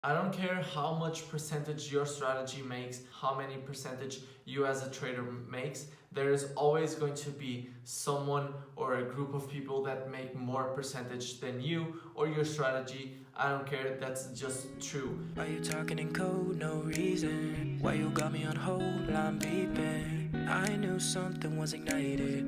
I don't care how much percentage your strategy makes, how many percentage you as a trader makes. There is always going to be someone or a group of people that make more percentage than you or your strategy. I don't care, that's just true. Why you talking in code, no reason? Why you got me on hold, I'm beeping. I knew something was ignited.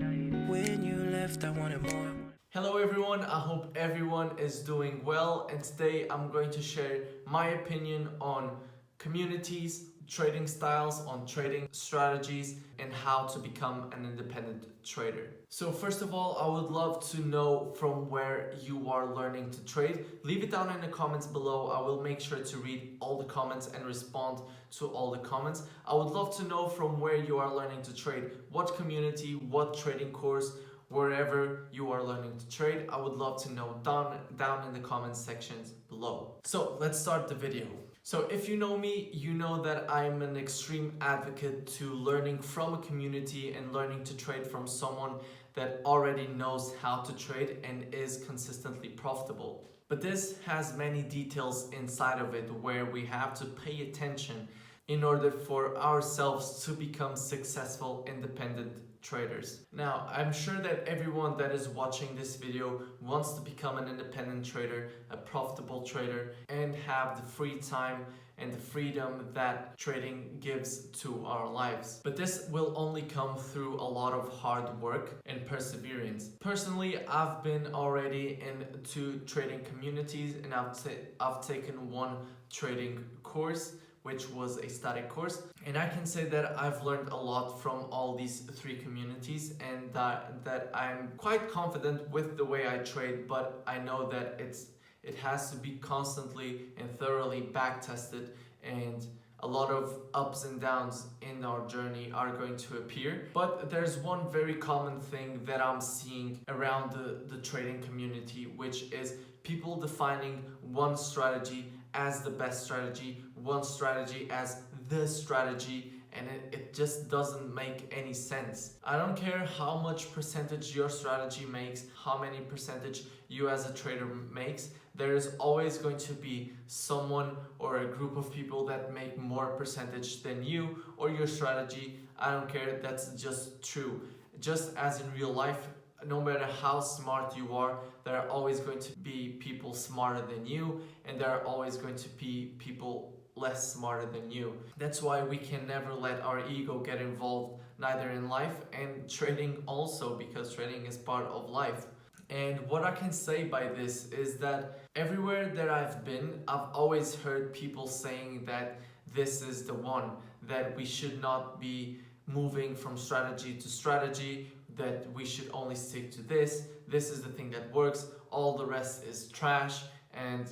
When you left, I wanted more. Hello everyone, I hope everyone is doing well, and today I'm going to share my opinion on communities, trading styles, on trading strategies, and how to become an independent trader. So first of all, I would love to know from where you are learning to trade. Leave it down in the comments below. I will make sure to read all the comments and respond to all the comments. I would love to know from where you are learning to trade, what community, what trading course, wherever you are learning to trade. I would love to know down in the comments sections below. So let's start the video. So if you know me, you know that I'm an extreme advocate to learning from a community and learning to trade from someone that already knows how to trade and is consistently profitable. But this has many details inside of it where we have to pay attention in order for ourselves to become successful independent traders. Now, I'm sure that everyone that is watching this video wants to become an independent trader, a profitable trader, and have the free time and the freedom that trading gives to our lives. But this will only come through a lot of hard work and perseverance. Personally, I've been already in two trading communities, and I've taken one trading course, which was a static course, and I can say that I've learned a lot from all these three communities, and that I'm quite confident with the way I trade. But I know that it has to be constantly and thoroughly back tested, and a lot of ups and downs in our journey are going to appear. But there's one very common thing that I'm seeing around the trading community, which is people defining one strategy as the best strategy, one strategy as the strategy, and it just doesn't make any sense. I don't care how much percentage your strategy makes, how many percentage you as a trader makes. There is always going to be someone or a group of people that make more percentage than you or your strategy. I don't care, that's just true. Just as in real life, no matter how smart you are, there are always going to be people smarter than you, and there are always going to be people less smarter than you. That's why we can never let our ego get involved, neither in life and trading also, because trading is part of life. And what I can say by this is that everywhere that I've been, I've always heard people saying that this is the one, that we should not be moving from strategy to strategy, that we should only stick to this is the thing that works, all the rest is trash. And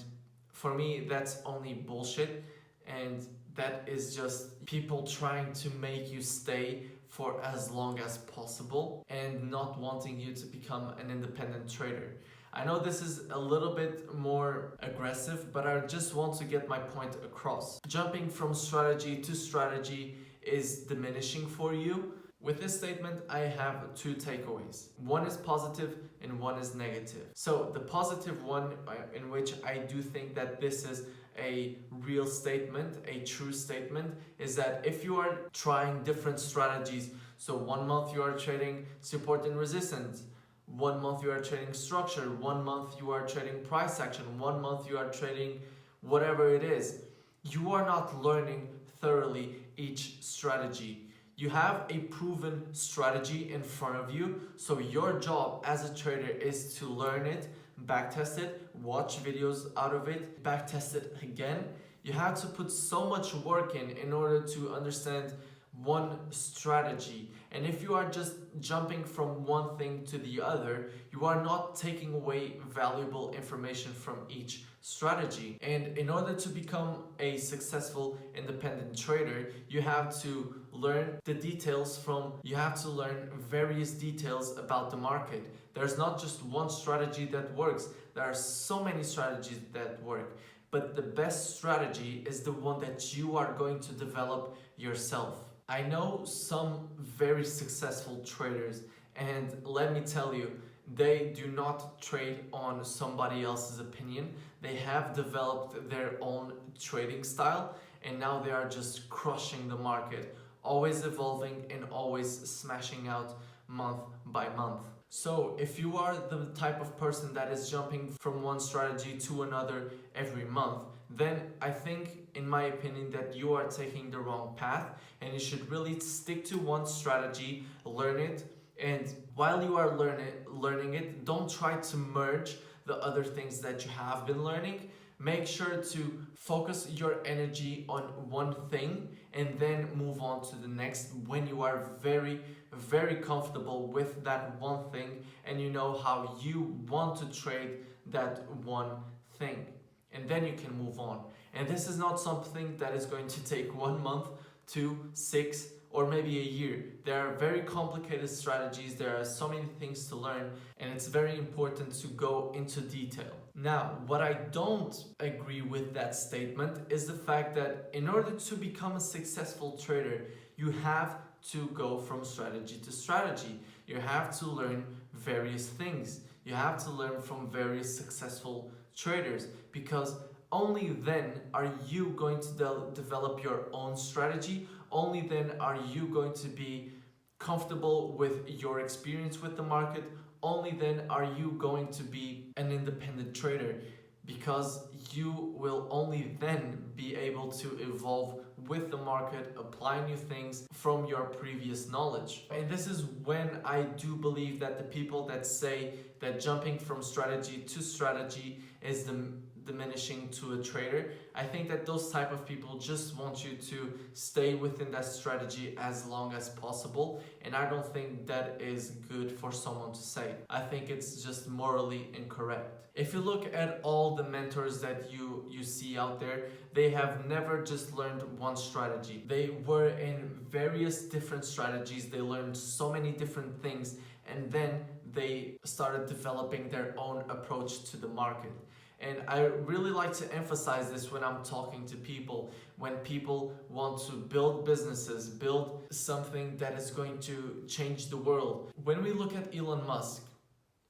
for me, that's only bullshit, and that is just people trying to make you stay for as long as possible and not wanting you to become an independent trader. I know this is a little bit more aggressive, but I just want to get my point across. Jumping from strategy to strategy is diminishing for you. With this statement, I have two takeaways. One is positive and one is negative. So the positive one, in which I do think that this is a real statement, a true statement, is that if you are trying different strategies, so 1 month you are trading support and resistance, 1 month you are trading structure, 1 month you are trading price action, 1 month you are trading whatever it is, you are not learning thoroughly each strategy. You have a proven strategy in front of you, so your job as a trader is to learn it, backtest it, watch videos out of it, backtest it again. You have to put so much work in order to understand one strategy. And if you are just jumping from one thing to the other, you are not taking away valuable information from each strategy. And in order to become a successful independent trader, you have to learn the details you have to learn various details about the market. There's not just one strategy that works. There are so many strategies that work. But the best strategy is the one that you are going to develop yourself. I know some very successful traders, and let me tell you, They do not trade on somebody else's opinion. They have developed their own trading style, and now they are just crushing the market, always evolving and always smashing out month by month. So if you are the type of person that is jumping from one strategy to another every month, then I think, in my opinion, that you are taking the wrong path, and you should really stick to one strategy, learn it, and while you are learning it, don't try to merge the other things that you have been learning. Make sure to focus your energy on one thing and then move on to the next when you are very, very comfortable with that one thing and you know how you want to trade that one thing. And then you can move on. And this is not something that is going to take 1 month, 2, 6, or maybe a year. There are very complicated strategies, there are so many things to learn, and it's very important to go into detail. Now, what I don't agree with that statement is the fact that in order to become a successful trader, you have to go from strategy to strategy. You have to learn various things. You have to learn from various successful traders, because only then are you going to develop your own strategy. Only then are you going to be comfortable with your experience with the market. Only then are you going to be an independent trader, because you will only then be able to evolve with the market, apply new things from your previous knowledge. And this is when I do believe that the people that say that jumping from strategy to strategy is diminishing to a trader, I think that those type of people just want you to stay within that strategy as long as possible, and I don't think that is good for someone to say. I think it's just morally incorrect. If you look at all the mentors that you see out there, they have never just learned one strategy. They were in various different strategies, they learned so many different things, and then they started developing their own approach to the market. And I really like to emphasize this when I'm talking to people, when people want to build businesses, build something that is going to change the world. When we look at Elon Musk,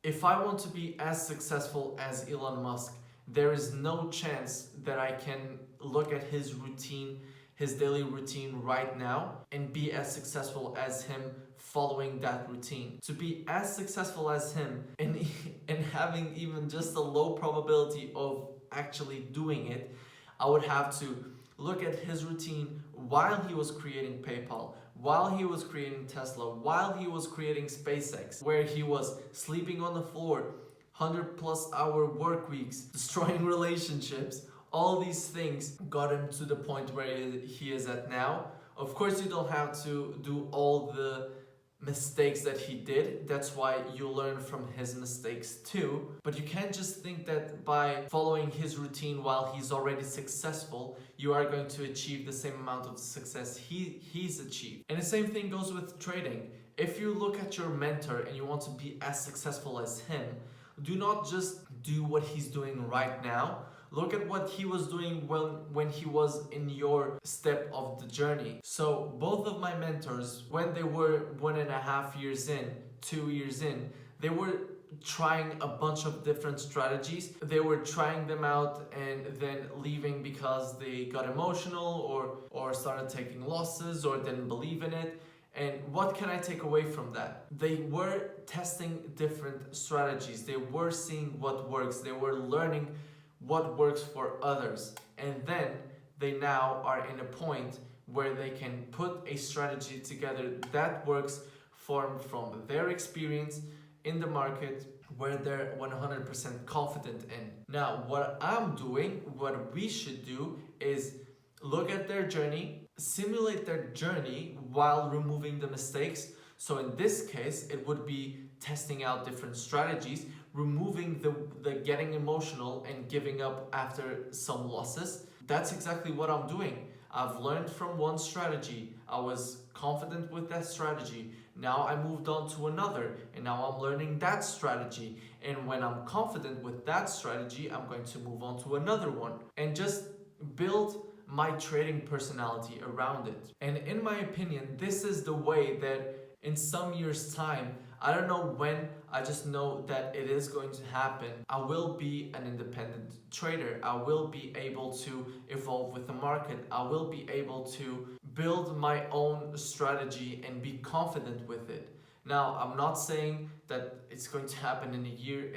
if I want to be as successful as Elon Musk, there is no chance that I can look at his routine, his daily routine right now, and be as successful as him following that routine. To be as successful as him and having even just a low probability of actually doing it, I would have to look at his routine while he was creating PayPal, while he was creating Tesla, while he was creating SpaceX, where he was sleeping on the floor, 100+ hour work weeks, destroying relationships. All these things got him to the point where he is at now. Of course, you don't have to do all the mistakes that he did. That's why you learn from his mistakes too. But you can't just think that by following his routine while he's already successful, you are going to achieve the same amount of success he's achieved. And the same thing goes with trading. If you look at your mentor and you want to be as successful as him, do not just do what he's doing right now. Look at what he was doing when he was in your step of the journey. So both of my mentors, when they were 1.5 years in, 2 years in, they were trying a bunch of different strategies. They were trying them out and then leaving because they got emotional or started taking losses or didn't believe in it. And what can I take away from that? They were testing different strategies. They were seeing what works. They were learning what works for others, and then they now are in a point where they can put a strategy together that works from their experience in the market, where they're 100% confident in. Now, what I'm doing, what we should do, is look at their journey, simulate their journey while removing the mistakes. So in this case, it would be testing out different strategies, removing the getting emotional and giving up after some losses. That's exactly what I'm doing. I've learned from one strategy. I was confident with that strategy. Now I moved on to another, and now I'm learning that strategy. And when I'm confident with that strategy, I'm going to move on to another one and just build my trading personality around it. And in my opinion, this is the way that in some years' time, I don't know when, I just know that it is going to happen. I will be an independent trader. I will be able to evolve with the market. I will be able to build my own strategy and be confident with it. Now, I'm not saying that it's going to happen in a year.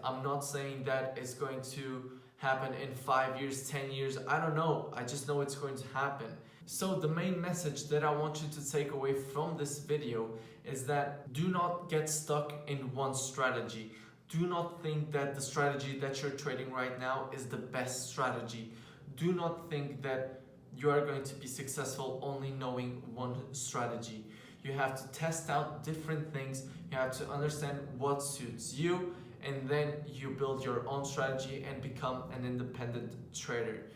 I'm not saying that it's going to happen in 5 years, 10 years. I don't know. I just know it's going to happen. So the main message that I want you to take away from this video is that do not get stuck in one strategy. Do not think that the strategy that you're trading right now is the best strategy. Do not think that you are going to be successful only knowing one strategy. You have to test out different things. You have to understand what suits you, and then you build your own strategy and become an independent trader.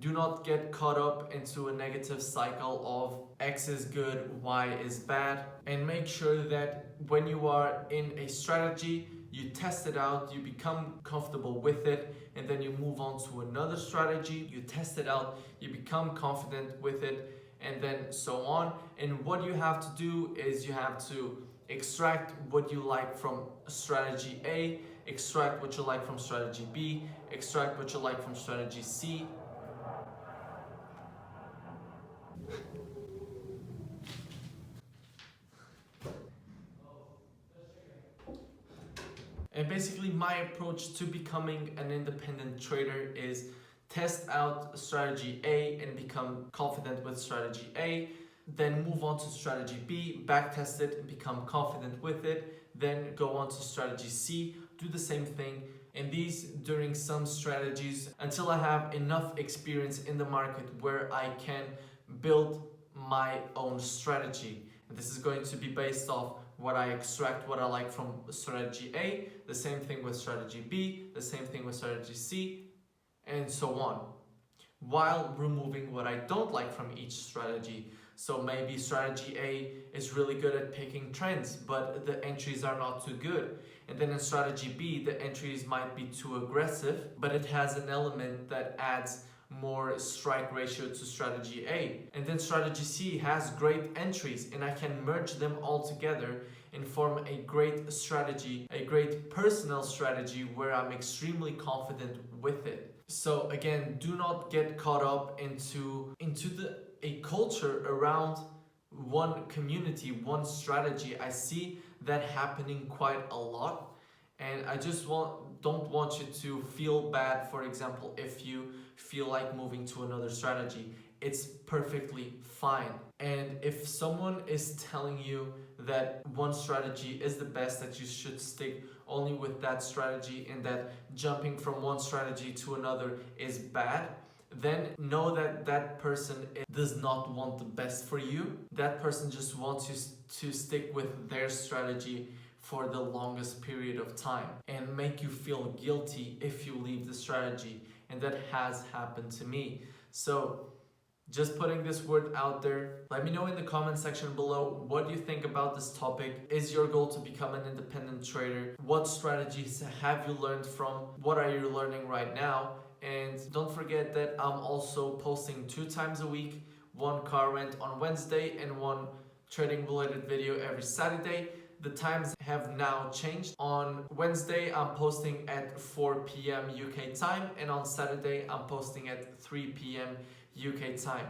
Do not get caught up into a negative cycle of X is good, Y is bad, and make sure that when you are in a strategy, you test it out, you become comfortable with it, and then you move on to another strategy, you test it out, you become confident with it, and then so on. And what you have to do is you have to extract what you like from strategy A, extract what you like from strategy B, extract what you like from strategy C. And basically my approach to becoming an independent trader is test out strategy A and become confident with strategy A, then move on to strategy B, backtest it and become confident with it, then go on to strategy C, do the same thing, and these during some strategies until I have enough experience in the market where I can build my own strategy. And this is going to be based off what I extract, what I like from strategy A, the same thing with strategy B, the same thing with strategy C, and so on, while removing what I don't like from each strategy. So maybe strategy A is really good at picking trends, but the entries are not too good. And then in strategy B, the entries might be too aggressive, but it has an element that adds more strike ratio to strategy A. And then strategy C has great entries, and I can merge them all together and form a great strategy, a great personal strategy where I'm extremely confident with it. So again, do not get caught up into a culture around one community, one strategy. I see that happening quite a lot, and I just don't want you to feel bad, for example, if you feel like moving to another strategy. It's perfectly fine. And if someone is telling you that one strategy is the best, that you should stick only with that strategy, and that jumping from one strategy to another is bad, then know that that person does not want the best for you. That person just wants you to stick with their strategy for the longest period of time and make you feel guilty if you leave the strategy. And that has happened to me. So just putting this word out there. Let me know in the comment section below, what do you think about this topic? Is your goal to become an independent trader? What strategies have you learned from? What are you learning right now? And don't forget that I'm also posting 2 times a week, one car rent on Wednesday and one trading related video every Saturday. The times have now changed. On Wednesday, I'm posting at 4 p.m. UK time, and on Saturday, I'm posting at 3 p.m. UK time.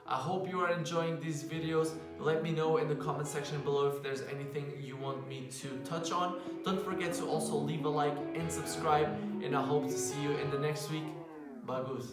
I hope you are enjoying these videos. Let me know in the comment section below if there's anything you want me to touch on. Don't forget to also leave a like and subscribe, and I hope to see you in the next week. Bagus.